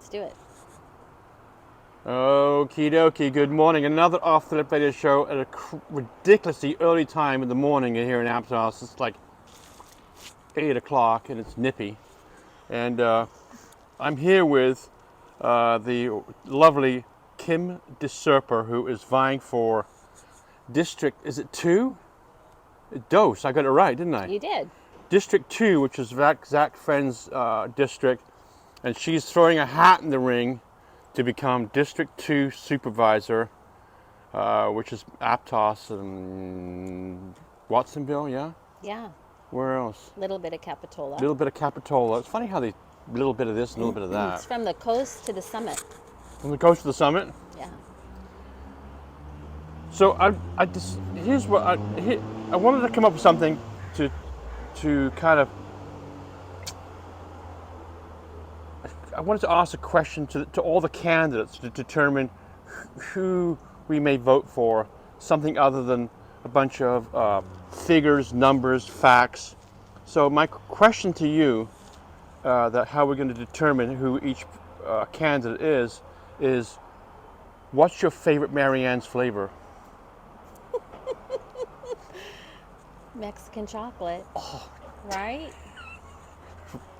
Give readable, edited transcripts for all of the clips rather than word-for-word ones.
let's do it. Okie dokie, good morning. Another Off the Lip Radio show at a ridiculously early time in the morning here in Aptos. It's like 8 o'clock and it's nippy. And I'm here with the lovely Kim De Serpa, who is vying for District, is it 2? Dose, I got it right, didn't I? You did. District 2, which is Zach Friend's district. And she's throwing a hat in the ring to become District 2 Supervisor, which is Aptos and Watsonville, yeah? Yeah. Where else? Little bit of Capitola. A little bit of Capitola. It's funny how they, little bit of this, a little bit of that. It's from the coast to the summit. From the coast to the summit? Yeah. So I just, here's what, I wanted to come up with something to kind of, I wanted to ask a question to all the candidates to determine who we may vote for, something other than a bunch of figures, numbers, facts. So my question to you, that how we're going to determine who each candidate is what's your favorite Marianne's flavor? Mexican chocolate. Oh. Right?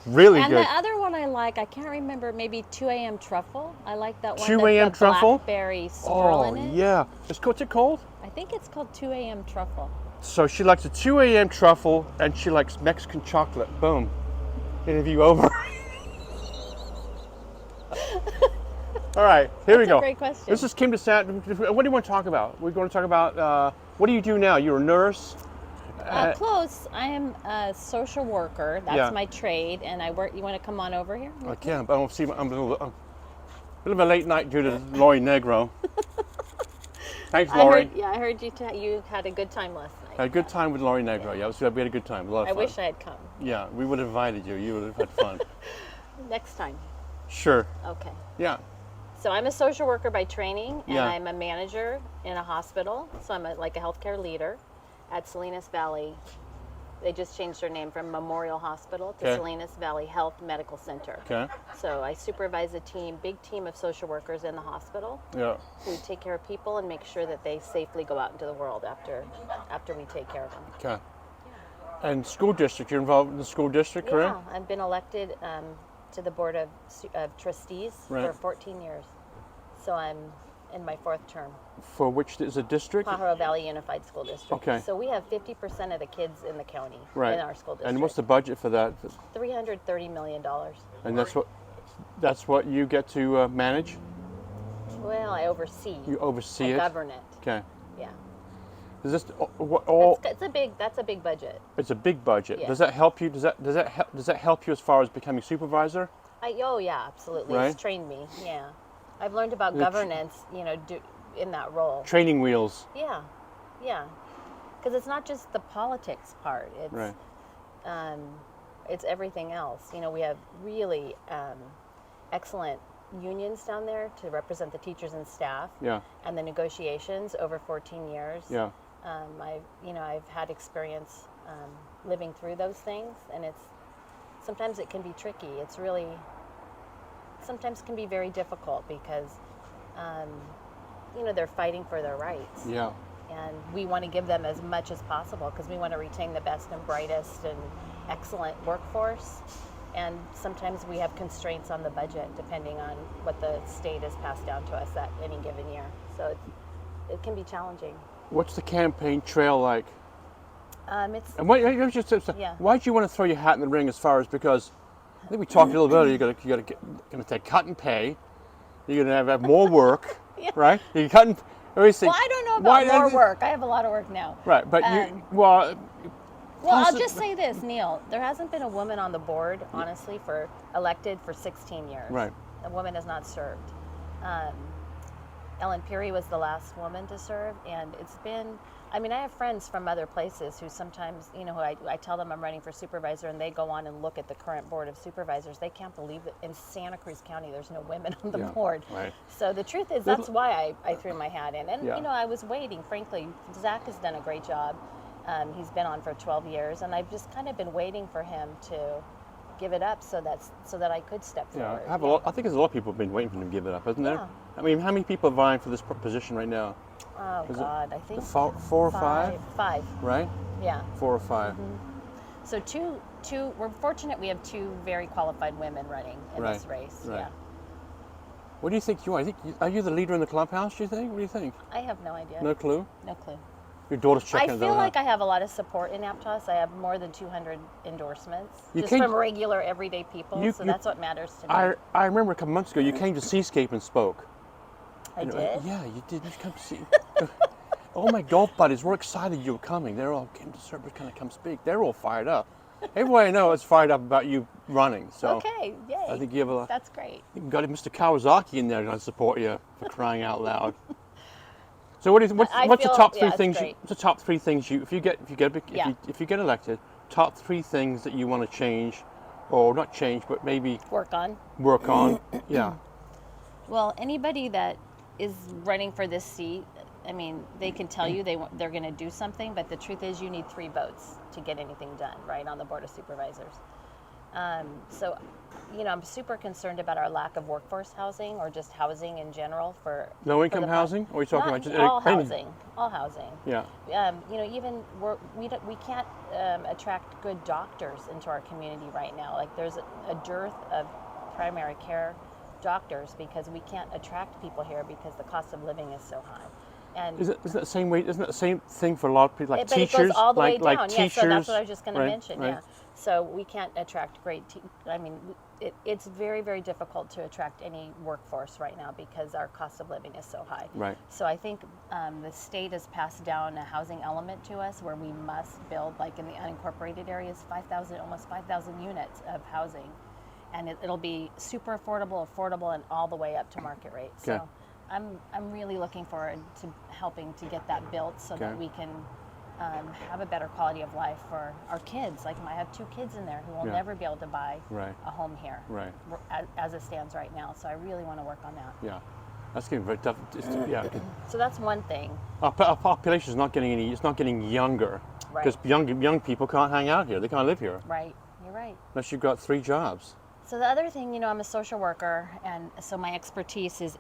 Really and good. the other one I like, I can't remember, maybe 2 a.m. truffle. I like that one. 2 a.m. truffle? Blackberry swirl in it. Yeah. What's it called? I think it's called 2 a.m. truffle. So she likes a 2 a.m. truffle and she likes Mexican chocolate. Boom. Interview over. All right, here we go. That's a great question. This is Kim De Serpa. What do you want to talk about? We're going to talk about what do you do now? You're a nurse? Close. I am a social worker. That's my trade, and I work. You want to come on over here? I can, but I don't see. I'm a bit of a late night due to Lori Negro. Thanks, Lori. I heard you had a good time last night. I had a good time with Lori Negro. Yeah, we had a good time. A lot of fun. I wish I had come. Yeah, we would have invited you. You would have had fun. Next time. Sure. Okay. Yeah. So I'm a social worker by training, and Yeah. I'm a manager in a hospital. So I'm like a healthcare leader at Salinas Valley. They just changed their name from Memorial Hospital to Salinas Valley Health Medical Center. Okay. So I supervise a big team of social workers in the hospital Yeah. who take care of people and make sure that they safely go out into the world after we take care of them. Okay. And school district, you're involved in the school district, correct? Yeah, I've been elected to the board of trustees for 14 years. So I'm in my 4th term. For which is a district? Pajaro Valley Unified School District. Okay. So we have 50% of the kids in the county Right. in our school district. And what's the budget for that? $330 million. And that's what you get to manage? Well, I oversee. You oversee I it? govern it. Okay. Yeah. Is this all? That's a big budget. It's a big budget. Yeah. Does that help you? Does that help you as far as becoming supervisor? Oh yeah, absolutely. Right? It's trained me. Yeah. I've learned about governance, in that role. Training wheels. Yeah. Yeah. Because it's not just the politics part. It's Right. It's everything else. We have really excellent unions down there to represent the teachers and staff. Yeah. And the negotiations over 14 years. Yeah. I've had experience living through those things, and sometimes it can be tricky. It's really sometimes can be very difficult because they're fighting for their rights. Yeah. And we want to give them as much as possible because we want to retain the best and brightest and excellent workforce. And sometimes we have constraints on the budget depending on what the state has passed down to us at any given year. So it can be challenging. What's the campaign trail like? It's And why did you want to throw your hat in the ring? As far as because I think we talked a little bit earlier. You're going to take cut and pay. You're going to have more work, Yeah. right? You cut and Well, I don't know about more work. I have a lot of work now. Right, but Well, I'll just say this, Neil. There hasn't been a woman on the board, honestly, elected for 16 years. Right. A woman has not served. Ellen Peary was the last woman to serve, and it's been, I have friends from other places who sometimes, who I tell them I'm running for supervisor, and they go on and look at the current board of supervisors. They can't believe that in Santa Cruz County there's no women on the board. Right. So the truth is that's why I threw my hat in. And, Yeah. I was waiting, frankly. Zach has done a great job. He's been on for 12 years, and I've just kind of been waiting for him to give it up so that I could step Yeah, forward. I have a lot. I think there's a lot of people have been waiting for them to give it up, isn't there? Yeah. I mean, how many people are vying for this position right now? Oh Is it God, I think Four or five? Five. Right? Yeah. 4 or 5. So two. We're fortunate we have 2 very qualified women running in this race. Right. Yeah. What do you think you are? Are you the leader in the clubhouse, do you think? What do you think? I have no idea. No clue? No clue. Your daughter's I checking it feel out. like I have a lot of support in Aptos. I have more than 200 endorsements You just came- from regular, everyday people. So that's what matters to me. I remember a couple months ago you came to Seascape and spoke. I You know, did. Yeah, you did. You come to see. All my golf buddies were excited you were coming. They're all, Kim De Serpa, kind of come speak. They're all fired up. Everyone I know is fired up about you running. So Okay, yay. I think you have a. That's great. You've got Mr. Kawasaki in there to support you, for crying out loud. So what do you? What's the top 3 it's things? great. What's the top 3 things if you get elected? Top 3 things that you want to change, or not change, but maybe Work on. work on. Yeah. Well, anybody that is running for this seat, I mean, they can tell you they're going to do something, but the truth is you need 3 votes to get anything done, right, on the Board of Supervisors. So, I'm super concerned about our lack of workforce housing or just housing in general for Low income for the housing? Or are you talking Not about just all any- housing? All housing. Yeah. Even we can't attract good doctors into our community right now. Like there's a dearth of primary care doctors because we can't attract people here because the cost of living is so high. And Isn't that the same way? Isn't that the same thing for a lot of people, like but teachers? it goes all the way like down. teachers, Yeah, so that's what I was just going to right, mention. right. Yeah, so we can't attract it's very, very difficult to attract any workforce right now because our cost of living is so high. Right. So I think the state has passed down a housing element to us where we must build, like in the unincorporated areas, almost 5,000 units of housing, and it'll be super affordable, and all the way up to market rate. Okay. So I'm really looking forward to helping to get that built so that we can have a better quality of life for our kids. Like I have 2 kids in there who will never be able to buy Right. a home here, Right. as it stands right now. So I really want to work on that. Yeah. That's getting very tough. Yeah. So that's one thing. Our population is not getting it's not getting younger. Right. Because young people can't hang out here. They can't live here Right. You're right. unless you've got 3 jobs. So the other thing, I'm a social worker, and so my expertise is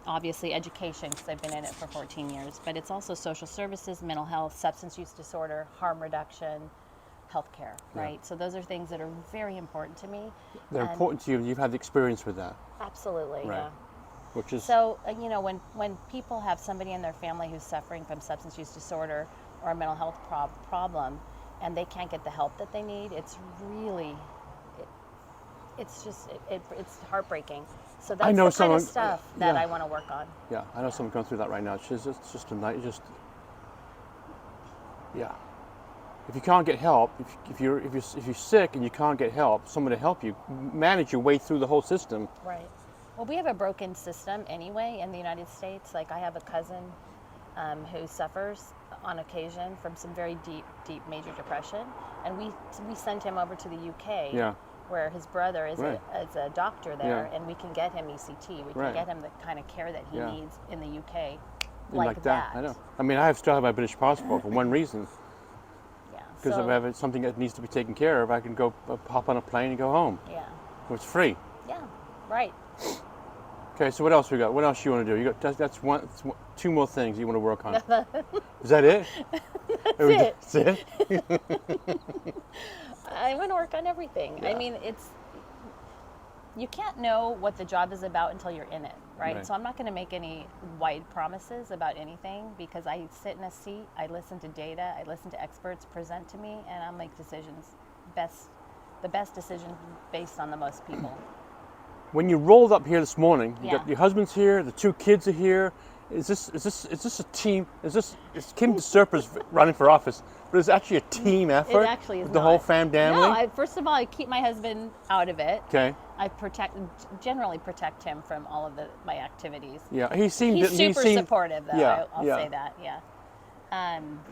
obviously education because I've been in it for 14 years, but it's also social services, mental health, substance use disorder, harm reduction, healthcare, right? So those are things that are very important to me. They're important to you. You've had the experience with that, Absolutely, Right. yeah. which is So, when people have somebody in their family who's suffering from substance use disorder or a mental health problem, and they can't get the help that they need, it's really, it's heartbreaking. So that's I know the kind someone- of stuff that yeah. I want to work on. yeah. I know someone going through that right now. It's just a night. Yeah. If you can't get help, if you're sick and you can't get help, someone to help you manage your way through the whole system. Right. Well, we have a broken system anyway in the United States. Like I have a cousin who suffers on occasion from some very deep major depression, and we send him over to the UK. Yeah. Where his brother is Right. is a doctor there, Yeah. and we can get him ECT. We can Right. get him the kind of care that he Yeah. needs in the UK, And like that. I know. I mean, I still have my British passport for one reason. Yeah. Because so, if I have something that needs to be taken care of, I can go hop on a plane and go home. Yeah. It's free. Yeah. Right. Okay, so what else we got? What else you want to do? You got that's 2 more things you want to work on. Is that it? That's it. That's it. I want to work on everything. I Yeah. mean, you can't know what the job is about until you're in it, right? Right. So I'm not going to make any wide promises about anything because I sit in a seat, I listen to data, I listen to experts present to me, and I'll make decisions, the best decision based on the most people. When you rolled up here this morning, you Yeah. got your husband's here, the 2 kids are here. Is this a team? Is Kim De Serpa's running for office? But it's actually a team effort. It actually is the not. whole family. No, first of all, I keep my husband out of it. Okay. I generally protect him from all of my activities. Yeah, he seemed. He's super supportive, though. Yeah, I'll yeah. say that. Yeah.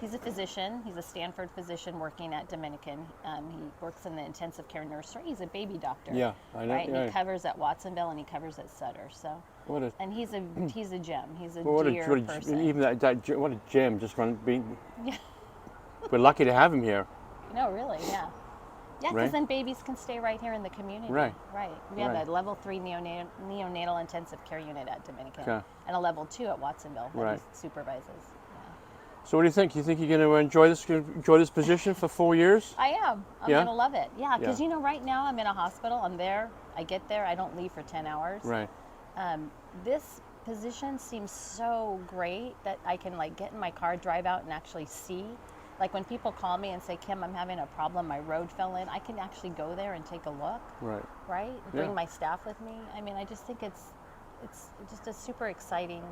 He's a physician. He's a Stanford physician working at Dominican. He works in the intensive care nursery. He's a baby doctor. Yeah, I know. Right, and Yeah. he covers at Watsonville and he covers at Sutter. So, and he's a gem. He's a dear person. Even what a gem just being. Yeah. We're lucky to have him here. No, really, yeah. Yeah, because right? then babies can stay right here in the community. Right. Right. We have Right. a level 3 neonatal intensive care unit at Dominican Okay. and a level 2 at Watsonville that Right. he supervises. Yeah. So what do you think? You think you're going to enjoy this position for 4 years? I am. I'm Yeah? going to love it. Yeah, because Yeah. right now I'm in a hospital. I'm there. I get there. I don't leave for 10 hours. Right. This position seems so great that I can like get in my car, drive out, and actually see. Like when people call me and say, Kim, I'm having a problem, my road fell in, I can actually go there and take a look, Right. right? Bring Yeah. my staff with me. I mean, I just think it's just a super exciting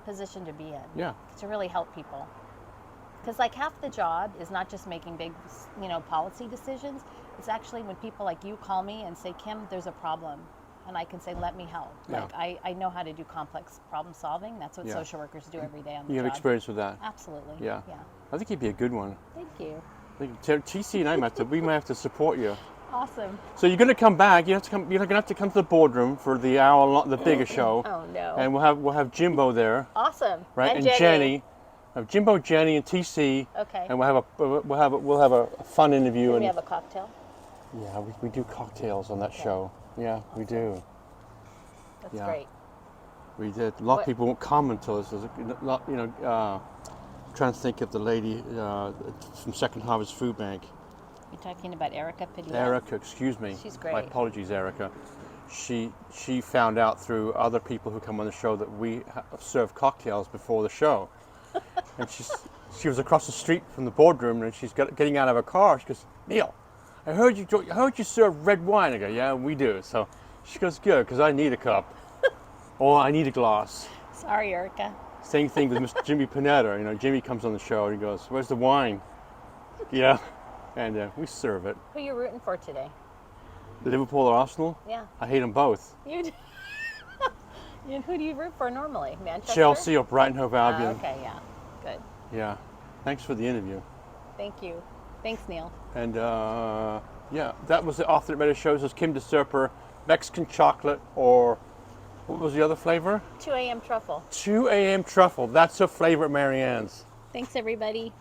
position to be in. Yeah. To really help people. Because like half the job is not just making big, policy decisions. It's actually when people like you call me and say, Kim, there's a problem. And I can say, let me help. Yeah. Like I know how to do complex problem solving. That's what Yeah. social workers do every day on the You have job. experience with that. Absolutely. Yeah. Yeah. I think you'd be a good one. Thank you. I think TC and I we might have to support you. Awesome. So you're going to come back. You're going to have to come to the boardroom for the the bigger show. Oh no. And we'll have Jimbo there, Awesome. right? And Jenny. Jimbo, Jenny, and TC. Okay. And we'll have a fun interview. Do And we have a cocktail? yeah, we do cocktails on that show. Yeah, we do. That's Yeah. great. We did. A lot of What- people won't come until there's a lot. Trying to think of the lady from Second Harvest Food Bank. You're talking about Erica Padilla? Erica, excuse me. She's My great. apologies, Erica. She found out through other people who come on the show that we serve cocktails before the show, and she was across the street from the boardroom, and she's getting out of her car. She goes, Neil, I heard you serve red wine. I go, yeah, we do. So she goes, good, because I need a cup, or I need a glass. Sorry, Erica. Same thing with Mr. Jimmy Panetta. Jimmy comes on the show and he goes, where's the wine? Yeah, and we serve it. Who are you rooting for today? Liverpool or Arsenal? Yeah. I hate them both. You do. And who do you root for normally? Manchester? Chelsea or Brighton Hove Albion. Okay, yeah. Good. Yeah. Thanks for the interview. Thank you. Thanks, Neil. And yeah, that was the author that made it shows us Kim De Serpa, Mexican chocolate, or what was the other flavor? 2 a.m. truffle. 2 a.m. truffle. That's her flavor at Marianne's. Thanks, everybody.